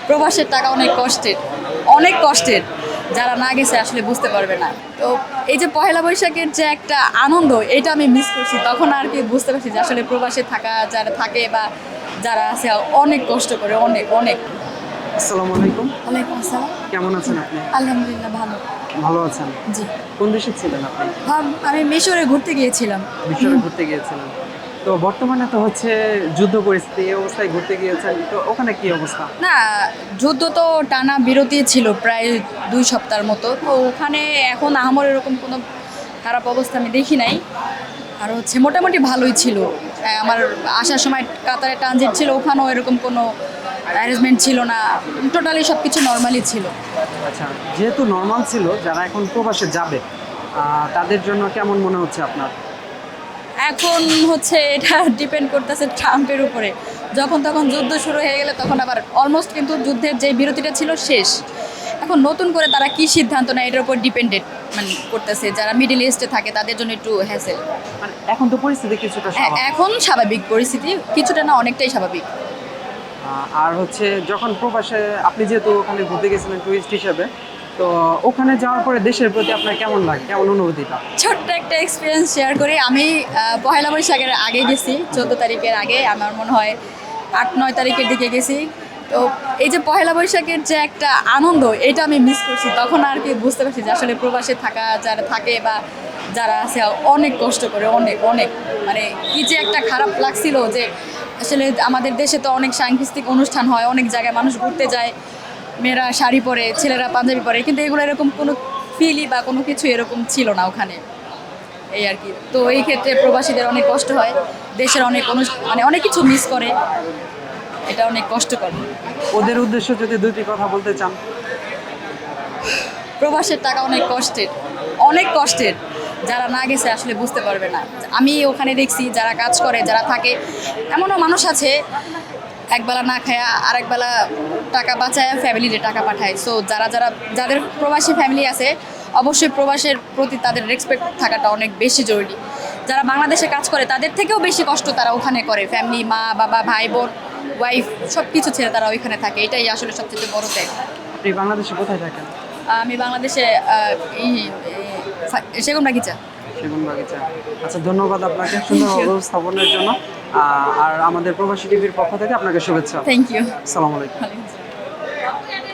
প্রবাসের টাকা অনেক কষ্টের, অনেক কষ্টের। যারা না গেছে আসলে বুঝতে পারবে না। তো এই যে পহেলা বৈশাখের যে একটা আনন্দ, এটা আমি মিস করছি। তখন আর কি বুঝতে পারছি যে আসলে প্রবাসে থাকা যারা থাকে বা যারা আছে অনেক কষ্ট করে, অনেক অনেক। আসসালামু আলাইকুম। ওয়ালাইকুম আসসালাম। কেমন আছেন আপনি? আলহামদুলিল্লাহ ভালো। ভালো আছেন? জি। কোন দেশে ছিলেন আপনি? আমি মিশরে ঘুরতে গিয়েছিলাম। মিশরে ঘুরতে গিয়েছিলেন। তো বর্তমানে তো হচ্ছে যুদ্ধ পরিস্থিতি, এই অবস্থায় ঘুরতে গিয়েছেন। তো ওখানে কি অবস্থা? না, যুদ্ধ তো টানা বিরতি ছিল প্রায় ২ সপ্তাহের মতো। তো ওখানে এখন আহামরি এরকম কোনো খারাপ অবস্থা আমি দেখি নাই। আর হচ্ছে মোটামুটি ভালোই ছিল। আমার আসার সময় কাতারে ট্রানজিট ছিল, ওখানেও এরকম কোনো অ্যারেঞ্জমেন্ট ছিল না। টোটালি সব কিছু নরমালি ছিল। আচ্ছা, যেহেতু নরমাল ছিল, যারা এখন প্রবাসে যাবে তাদের জন্য কেমন মনে হচ্ছে আপনার? এখন হচ্ছে এটা ডিপেন্ড করতেছে ট্রাম্পের উপরে। যখন তখন যুদ্ধ শুরু হয়ে গেলে তখন আবার অলমোস্ট কিন্তু যুদ্ধের যে বিরতিটা ছিল শেষ। এখন নতুন করে তারা কি সিদ্ধান্ত নেয় এটার উপর ডিপেন্ডেড মানে করতেছে। যারা মিডল ইস্টে থাকে তাদের জন্য একটু হ্যাসেল। মানে এখন তো পরিস্থিতি কিছুটা স্বাভাবিক। এখন স্বাভাবিক পরিস্থিতি, কিছুটা না অনেকটাই স্বাভাবিক। আর হচ্ছে যখন প্রবাসে আপনি যেহেতু ওখানে ঘুরতে গেছিলেন টুরিস্ট হিসেবে, তো ওখানে যাওয়ার পরে দেশের প্রতি আপনার কেমন লাগে, কেমন অনুভূতিটা? ছোট্ট একটা এক্সপিরিয়েন্স শেয়ার করি। আমি পহেলা বৈশাখের আগে গেছি, 14 তারিখের আগে। আমার মনে হয় 8-9 তারিখের দিকে গেছি। তো এই যে পহেলা বৈশাখের যে একটা আনন্দ, এটা আমি মিস করছি। তখন আর কি বুঝতে পারছি যে আসলে প্রবাসে থাকা যারা থাকে বা যারা আছে অনেক কষ্ট করে, অনেক অনেক। মানে কি যে একটা খারাপ লাগছিল যে আসলে আমাদের দেশে তো অনেক সাংস্কৃতিক অনুষ্ঠান হয়, অনেক জায়গায় মানুষ ঘুরতে যায়, মেয়েরা শাড়ি পরে, ছেলেরা পাঞ্জাবি পরে, কিন্তু এগুলো এরকম কোনো ফিলই বা কোনো কিছু এরকম ছিল না ওখানে। এই আর কি। তো এই ক্ষেত্রে প্রবাসীদের অনেক কষ্ট হয়, দেশের অনেক মানে অনেক কিছু মিস করে। এটা অনেক কষ্টকর। ওদের উদ্দেশ্যে যদি দুটি কথা বলতে চান? প্রবাসের টাকা অনেক কষ্টের, অনেক কষ্টের। যারা না গেছে আসলে বুঝতে পারবে না। আমি ওখানে দেখছি যারা কাজ করে, যারা থাকে, এমনও মানুষ আছে একবেলা না খায়া আরেকবেলা টাকা বাঁচায় ফ্যামিলিতে টাকা পাঠায়। সো যাদের প্রবাসী ফ্যামিলি আছে, অবশ্যই প্রবাসের প্রতি তাদের রেসপেক্ট থাকাটা অনেক বেশি জরুরি। যারা বাংলাদেশে কাজ করে তাদের থেকেও বেশি কষ্ট তারা ওখানে করে। ফ্যামিলি, মা বাবা, ভাই বোন, ওয়াইফ সব কিছু ছেড়ে তারা ওইখানে থাকে। এটাই আসলে সবচেয়ে বড় ত্যাগ। আপনি বাংলাদেশে কোথায় থাকেন? আমি বাংলাদেশে সেগুনবাগিচা। সেগুনবাগিচা। আচ্ছা, ধন্যবাদ আপনাকে সুন্দর উপস্থাপনের জন্য। আর আমাদের প্রবাসী টিভির পক্ষ থেকে আপনাকে শুভেচ্ছা। Thank you. আসসালামু আলাইকুম। ওয়ালাইকুম আসসালাম।